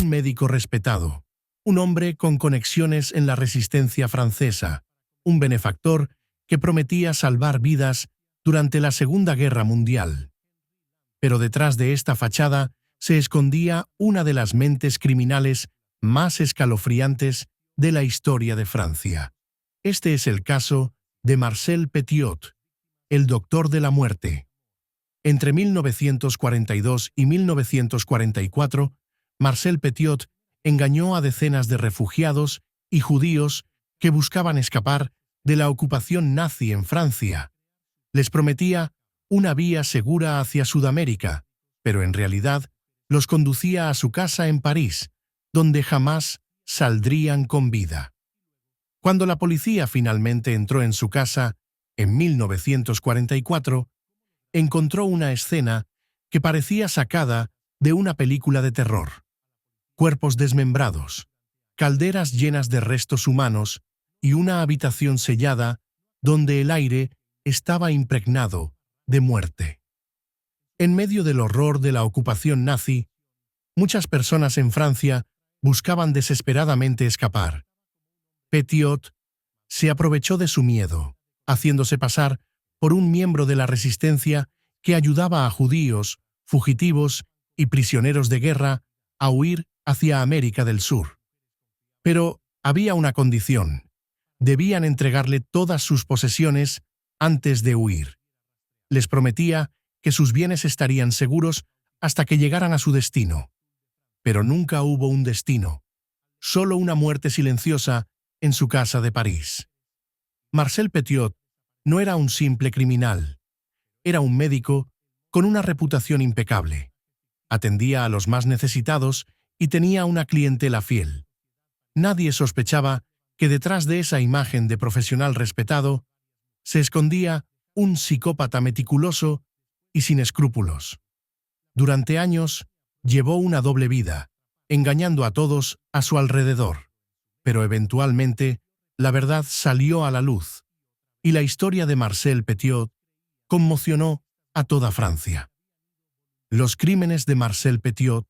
un médico respetado, un hombre con conexiones en la resistencia francesa, un benefactor que prometía salvar vidas durante la Segunda Guerra Mundial. Pero detrás de esta fachada se escondía una de las mentes criminales más escalofriantes de la historia de Francia. Este es el caso de Marcel Petiot, el Doctor de la Muerte. Entre 1942 y 1944, Marcel Petiot engañó a decenas de refugiados y judíos que buscaban escapar de la ocupación nazi en Francia. Les prometía una vía segura hacia Sudamérica, pero en realidad los conducía a su casa en París, donde jamás saldrían con vida. Cuando la policía finalmente entró en su casa, en 1944, encontró una escena que parecía sacada de una película de terror. Cuerpos desmembrados, calderas llenas de restos humanos y una habitación sellada donde el aire estaba impregnado de muerte. En medio del horror de la ocupación nazi, muchas personas en Francia buscaban desesperadamente escapar. Petiot se aprovechó de su miedo, haciéndose pasar por un miembro de la resistencia que ayudaba a judíos, fugitivos y prisioneros de guerra a huir hacia América del Sur. Pero había una condición: debían entregarle todas sus posesiones antes de huir. Les prometía que sus bienes estarían seguros hasta que llegaran a su destino. Pero nunca hubo un destino, solo una muerte silenciosa en su casa de París. Marcel Petiot no era un simple criminal, era un médico con una reputación impecable. Atendía a los más necesitados y tenía una clientela fiel. Nadie sospechaba que detrás de esa imagen de profesional respetado se escondía un psicópata meticuloso y sin escrúpulos. Durante años llevó una doble vida, engañando a todos a su alrededor. Pero eventualmente la verdad salió a la luz, y la historia de Marcel Petiot conmocionó a toda Francia. Los crímenes de Marcel Petiot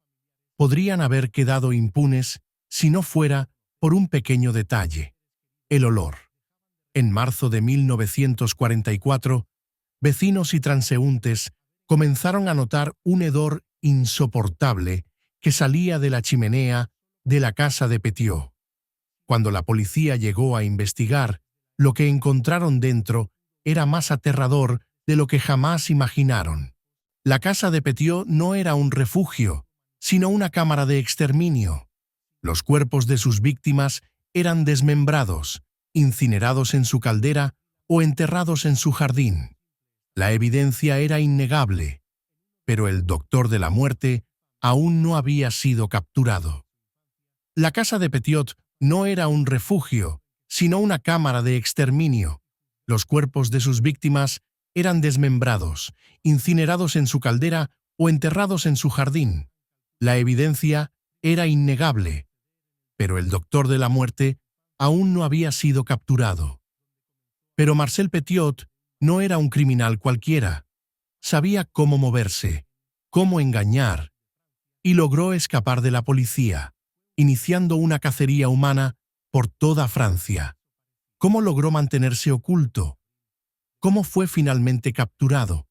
podrían haber quedado impunes si no fuera por un pequeño detalle: el olor. En marzo de 1944, vecinos y transeúntes comenzaron a notar un hedor insoportable que salía de la chimenea de la casa de Petiot. Cuando la policía llegó a investigar, lo que encontraron dentro era más aterrador de lo que jamás imaginaron. La casa de Petiot no era un refugio, sino una cámara de exterminio. Los cuerpos de sus víctimas eran desmembrados, incinerados en su caldera o enterrados en su jardín. La evidencia era innegable, pero el Doctor de la Muerte aún no había sido capturado. La casa de Petiot no era un refugio, sino una cámara de exterminio. Los cuerpos de sus víctimas eran desmembrados, incinerados en su caldera o enterrados en su jardín. La evidencia era innegable, pero el Doctor de la Muerte aún no había sido capturado. Pero Marcel Petiot no era un criminal cualquiera. Sabía cómo moverse, cómo engañar, y logró escapar de la policía, iniciando una cacería humana por toda Francia. ¿Cómo logró mantenerse oculto? ¿Cómo fue finalmente capturado?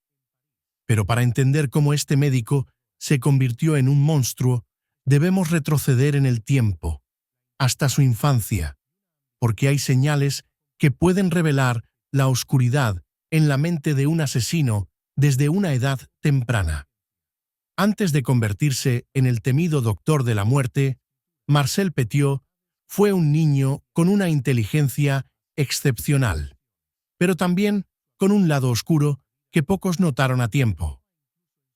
Pero para entender cómo este médico se convirtió en un monstruo, debemos retroceder en el tiempo, hasta su infancia, porque hay señales que pueden revelar la oscuridad en la mente de un asesino desde una edad temprana. Antes de convertirse en el temido Doctor de la Muerte, Marcel Petiot fue un niño con una inteligencia excepcional, pero también con un lado oscuro que pocos notaron a tiempo.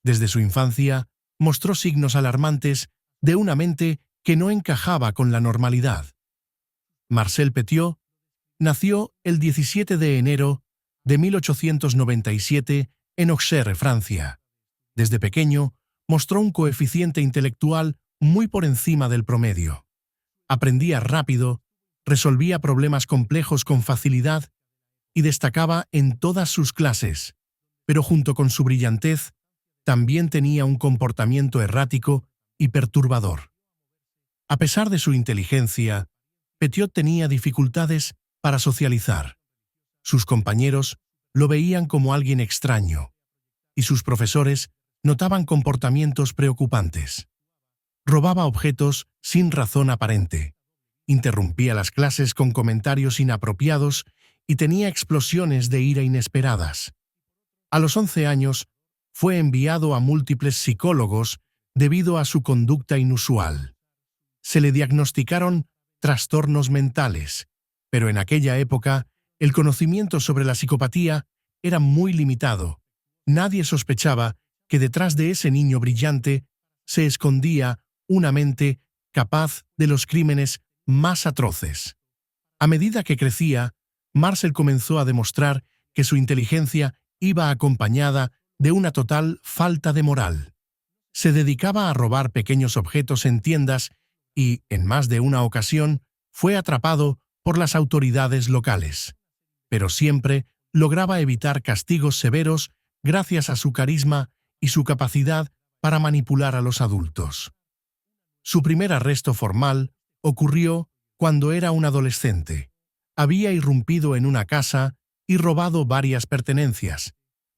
Desde su infancia mostró signos alarmantes de una mente que no encajaba con la normalidad. Marcel Petiot nació el 17 de enero de 1897 en Auxerre, Francia. Desde pequeño mostró un coeficiente intelectual muy por encima del promedio. Aprendía rápido, resolvía problemas complejos con facilidad y destacaba en todas sus clases, pero junto con su brillantez, también tenía un comportamiento errático y perturbador. A pesar de su inteligencia, Petiot tenía dificultades para socializar. Sus compañeros lo veían como alguien extraño, y sus profesores notaban comportamientos preocupantes. Robaba objetos sin razón aparente, interrumpía las clases con comentarios inapropiados y tenía explosiones de ira inesperadas. A los 11 años, fue enviado a múltiples psicólogos debido a su conducta inusual. Se le diagnosticaron trastornos mentales, pero en aquella época el conocimiento sobre la psicopatía era muy limitado. Nadie sospechaba que detrás de ese niño brillante se escondía una mente capaz de los crímenes más atroces. A medida que crecía, Marcel comenzó a demostrar que su inteligencia iba acompañada de una total falta de moral. Se dedicaba a robar pequeños objetos en tiendas y, en más de una ocasión, fue atrapado por las autoridades locales. Pero siempre lograba evitar castigos severos gracias a su carisma y su capacidad para manipular a los adultos. Su primer arresto formal ocurrió cuando era un adolescente. Había irrumpido en una casa y robado varias pertenencias,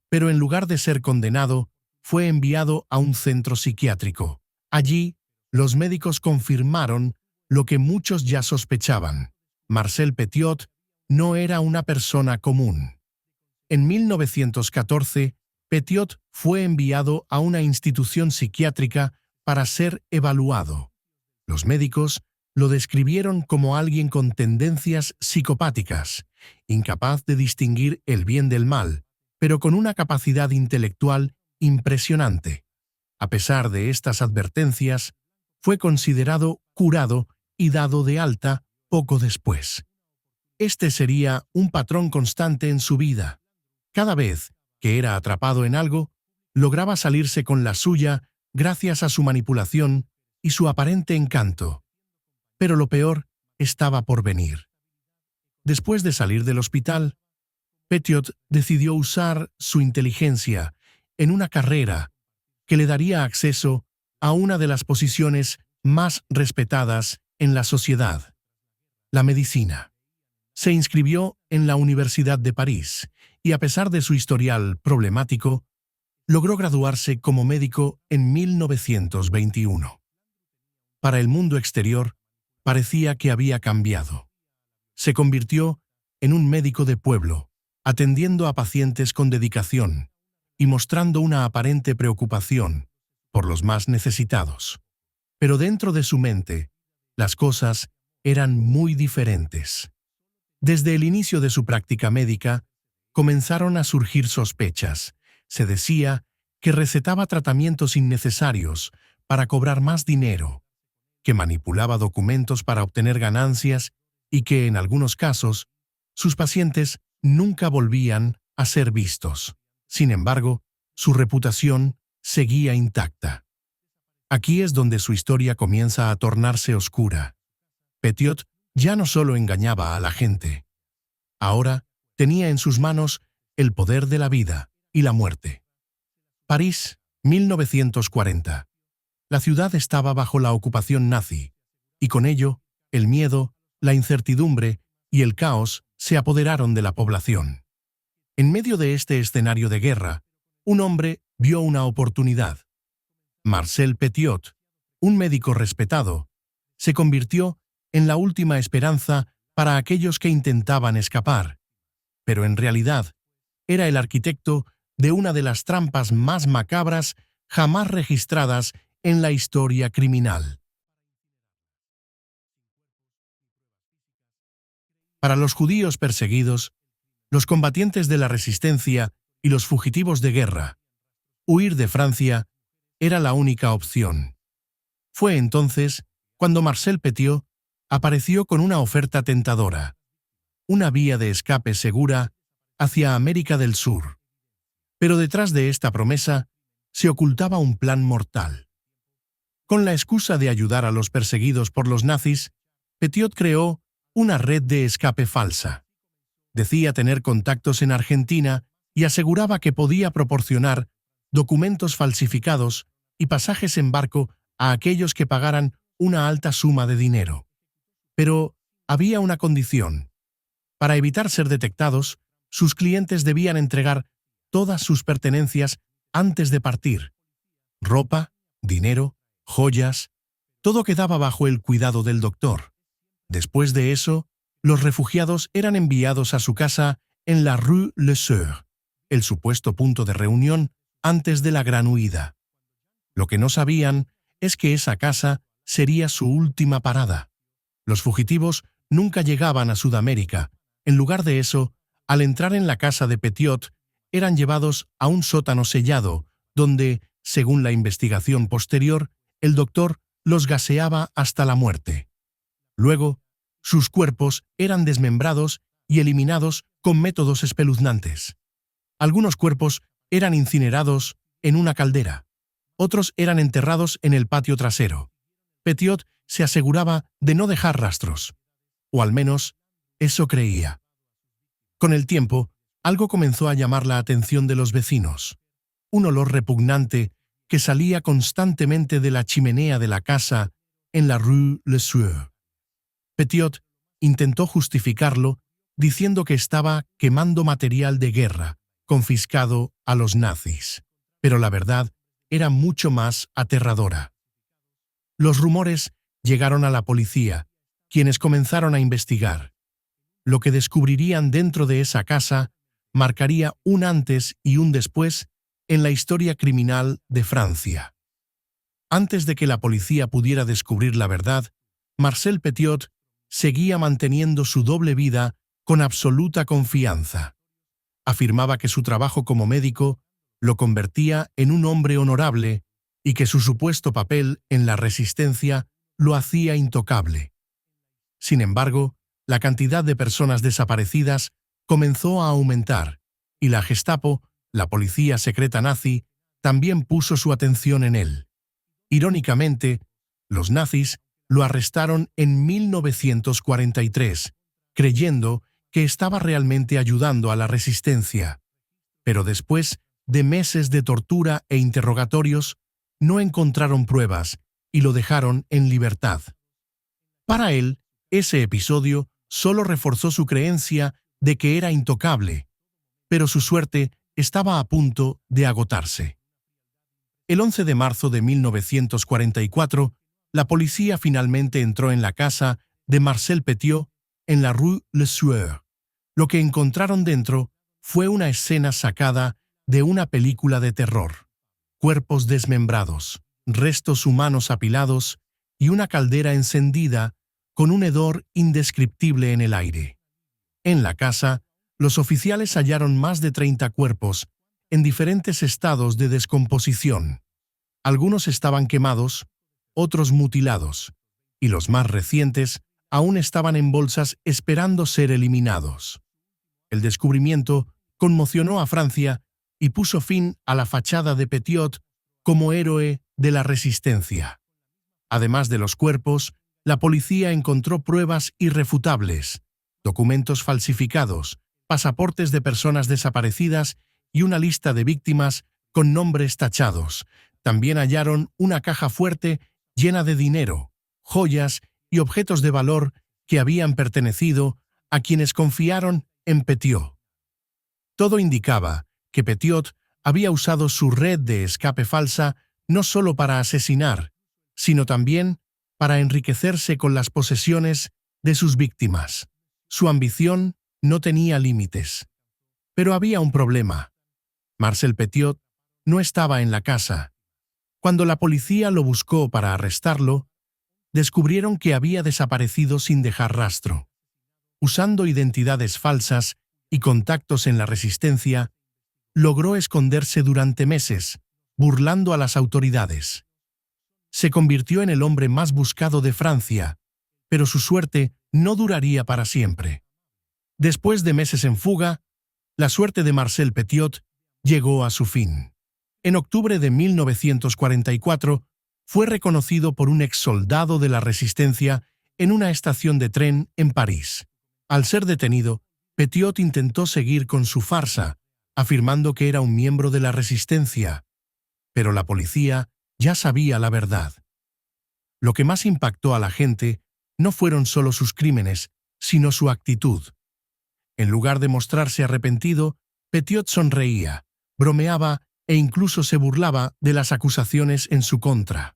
pero en lugar de ser condenado, fue enviado a un centro psiquiátrico. Allí, los médicos confirmaron lo que muchos ya sospechaban. Marcel Petiot no era una persona común. En 1914, Petiot fue enviado a una institución psiquiátrica para ser evaluado. Los médicos lo describieron como alguien con tendencias psicopáticas, incapaz de distinguir el bien del mal, pero con una capacidad intelectual impresionante. A pesar de estas advertencias, fue considerado curado y dado de alta poco después. Este sería un patrón constante en su vida. Cada vez que era atrapado en algo, lograba salirse con la suya gracias a su manipulación y su aparente encanto. Pero lo peor estaba por venir. Después de salir del hospital, Petiot decidió usar su inteligencia en una carrera que le daría acceso a una de las posiciones más respetadas en la sociedad: la medicina. Se inscribió en la Universidad de París y, a pesar de su historial problemático, logró graduarse como médico en 1921. Para el mundo exterior, parecía que había cambiado. Se convirtió en un médico de pueblo, atendiendo a pacientes con dedicación y mostrando una aparente preocupación por los más necesitados. Pero dentro de su mente, las cosas eran muy diferentes. Desde el inicio de su práctica médica, comenzaron a surgir sospechas. Se decía que recetaba tratamientos innecesarios para cobrar más dinero, que manipulaba documentos para obtener ganancias y que, en algunos casos, sus pacientes nunca volvían a ser vistos. Sin embargo, su reputación seguía intacta. Aquí es donde su historia comienza a tornarse oscura. Petiot ya no solo engañaba a la gente. Ahora tenía en sus manos el poder de la vida y la muerte. París, 1940. La ciudad estaba bajo la ocupación nazi, y con ello, el miedo, la incertidumbre y el caos se apoderaron de la población. En medio de este escenario de guerra, un hombre vio una oportunidad. Marcel Petiot, un médico respetado, se convirtió en la última esperanza para aquellos que intentaban escapar, pero en realidad era el arquitecto de una de las trampas más macabras jamás registradas en la historia criminal. Para los judíos perseguidos, los combatientes de la resistencia y los fugitivos de guerra, huir de Francia era la única opción. Fue entonces cuando Marcel Petiot apareció con una oferta tentadora: una vía de escape segura hacia América del Sur. Pero detrás de esta promesa se ocultaba un plan mortal. Con la excusa de ayudar a los perseguidos por los nazis, Petiot creó una red de escape falsa. Decía tener contactos en Argentina y aseguraba que podía proporcionar documentos falsificados y pasajes en barco a aquellos que pagaran una alta suma de dinero. Pero había una condición. Para evitar ser detectados, sus clientes debían entregar todas sus pertenencias antes de partir. Ropa, dinero, joyas, todo quedaba bajo el cuidado del doctor. Después de eso, los refugiados eran enviados a su casa en la Rue Le Seur, el supuesto punto de reunión antes de la gran huida. Lo que no sabían es que esa casa sería su última parada. Los fugitivos nunca llegaban a Sudamérica. En lugar de eso, al entrar en la casa de Petiot, eran llevados a un sótano sellado, donde, según la investigación posterior, el doctor los gaseaba hasta la muerte. Luego, sus cuerpos eran desmembrados y eliminados con métodos espeluznantes. Algunos cuerpos eran incinerados en una caldera. Otros eran enterrados en el patio trasero. Petiot se aseguraba de no dejar rastros. O al menos, eso creía. Con el tiempo, algo comenzó a llamar la atención de los vecinos. Un olor repugnante que salía constantemente de la chimenea de la casa en la Rue Le Sueur. Petiot intentó justificarlo diciendo que estaba quemando material de guerra confiscado a los nazis. Pero la verdad era mucho más aterradora. Los rumores llegaron a la policía, quienes comenzaron a investigar. Lo que descubrirían dentro de esa casa marcaría un antes y un después en la historia criminal de Francia. Antes de que la policía pudiera descubrir la verdad, Marcel Petiot seguía manteniendo su doble vida con absoluta confianza. Afirmaba que su trabajo como médico lo convertía en un hombre honorable y que su supuesto papel en la resistencia lo hacía intocable. Sin embargo, la cantidad de personas desaparecidas comenzó a aumentar y la Gestapo, la policía secreta nazi, también puso su atención en él. Irónicamente, los nazis lo arrestaron en 1943, creyendo que estaba realmente ayudando a la resistencia. Pero después de meses de tortura e interrogatorios, no encontraron pruebas y lo dejaron en libertad. Para él, ese episodio solo reforzó su creencia de que era intocable, pero su suerte estaba a punto de agotarse. El 11 de marzo de 1944, la policía finalmente entró en la casa de Marcel Petiot en la Rue Le Sueur. Lo que encontraron dentro fue una escena sacada de una película de terror. Cuerpos desmembrados, restos humanos apilados y una caldera encendida con un hedor indescriptible en el aire. En la casa, los oficiales hallaron más de 30 cuerpos en diferentes estados de descomposición. Algunos estaban quemados, otros mutilados, y los más recientes aún estaban en bolsas esperando ser eliminados. El descubrimiento conmocionó a Francia y puso fin a la fachada de Petiot como héroe de la resistencia. Además de los cuerpos, la policía encontró pruebas irrefutables, documentos falsificados, pasaportes de personas desaparecidas y una lista de víctimas con nombres tachados. También hallaron una caja fuerte llena de dinero, joyas y objetos de valor que habían pertenecido a quienes confiaron en Petiot. Todo indicaba que Petiot había usado su red de escape falsa no solo para asesinar, sino también para enriquecerse con las posesiones de sus víctimas. Su ambición no tenía límites. Pero había un problema. Marcel Petiot no estaba en la casa. Cuando la policía lo buscó para arrestarlo, descubrieron que había desaparecido sin dejar rastro. Usando identidades falsas y contactos en la resistencia, logró esconderse durante meses, burlando a las autoridades. Se convirtió en el hombre más buscado de Francia, pero su suerte no duraría para siempre. Después de meses en fuga, la suerte de Marcel Petiot llegó a su fin. En octubre de 1944, fue reconocido por un exsoldado de la Resistencia en una estación de tren en París. Al ser detenido, Petiot intentó seguir con su farsa, afirmando que era un miembro de la Resistencia, pero la policía ya sabía la verdad. Lo que más impactó a la gente no fueron solo sus crímenes, sino su actitud. En lugar de mostrarse arrepentido, Petiot sonreía, bromeaba e incluso se burlaba de las acusaciones en su contra.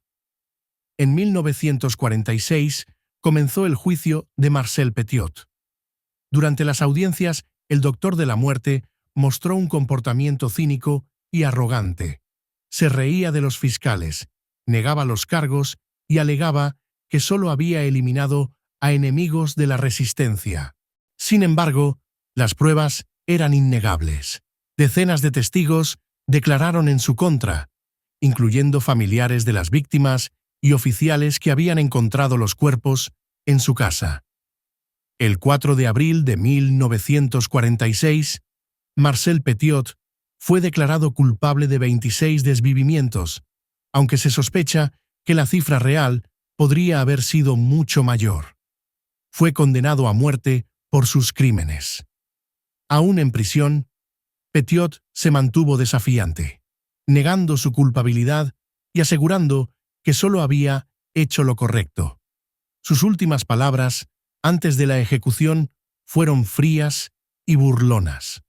En 1946 comenzó el juicio de Marcel Petiot. Durante las audiencias, el doctor de la muerte mostró un comportamiento cínico y arrogante. Se reía de los fiscales, negaba los cargos y alegaba que solo había eliminado a enemigos de la resistencia. Sin embargo, las pruebas eran innegables. Decenas de testigos declararon en su contra, incluyendo familiares de las víctimas y oficiales que habían encontrado los cuerpos en su casa. El 4 de abril de 1946, Marcel Petiot fue declarado culpable de 26 desvivimientos, aunque se sospecha que la cifra real podría haber sido mucho mayor. Fue condenado a muerte por sus crímenes. Aún en prisión, Petiot se mantuvo desafiante, negando su culpabilidad y asegurando que solo había hecho lo correcto. Sus últimas palabras, antes de la ejecución, fueron frías y burlonas.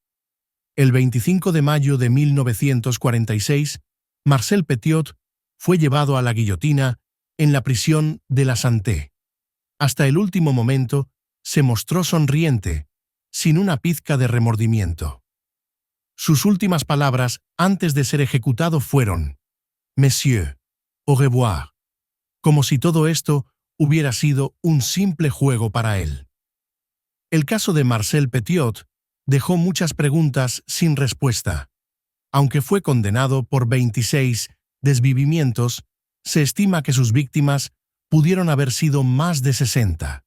El 25 de mayo de 1946, Marcel Petiot fue llevado a la guillotina en la prisión de la Santé. Hasta el último momento, se mostró sonriente, sin una pizca de remordimiento. Sus últimas palabras antes de ser ejecutado fueron: «Monsieur, au revoir», como si todo esto hubiera sido un simple juego para él. El caso de Marcel Petiot dejó muchas preguntas sin respuesta. Aunque fue condenado por 26 desvivimientos, se estima que sus víctimas pudieron haber sido más de 60.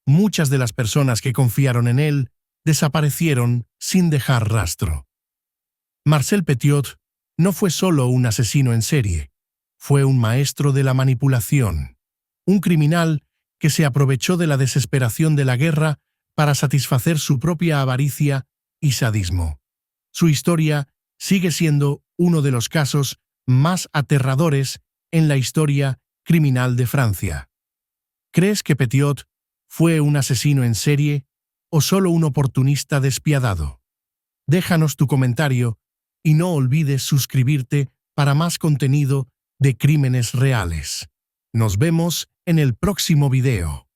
Muchas de las personas que confiaron en él desaparecieron sin dejar rastro. Marcel Petiot no fue solo un asesino en serie, fue un maestro de la manipulación, un criminal que se aprovechó de la desesperación de la guerra para satisfacer su propia avaricia y sadismo. Su historia sigue siendo uno de los casos más aterradores en la historia criminal de Francia. ¿Crees que Petiot fue un asesino en serie o solo un oportunista despiadado? Déjanos tu comentario y no olvides suscribirte para más contenido de crímenes reales. Nos vemos en el próximo video.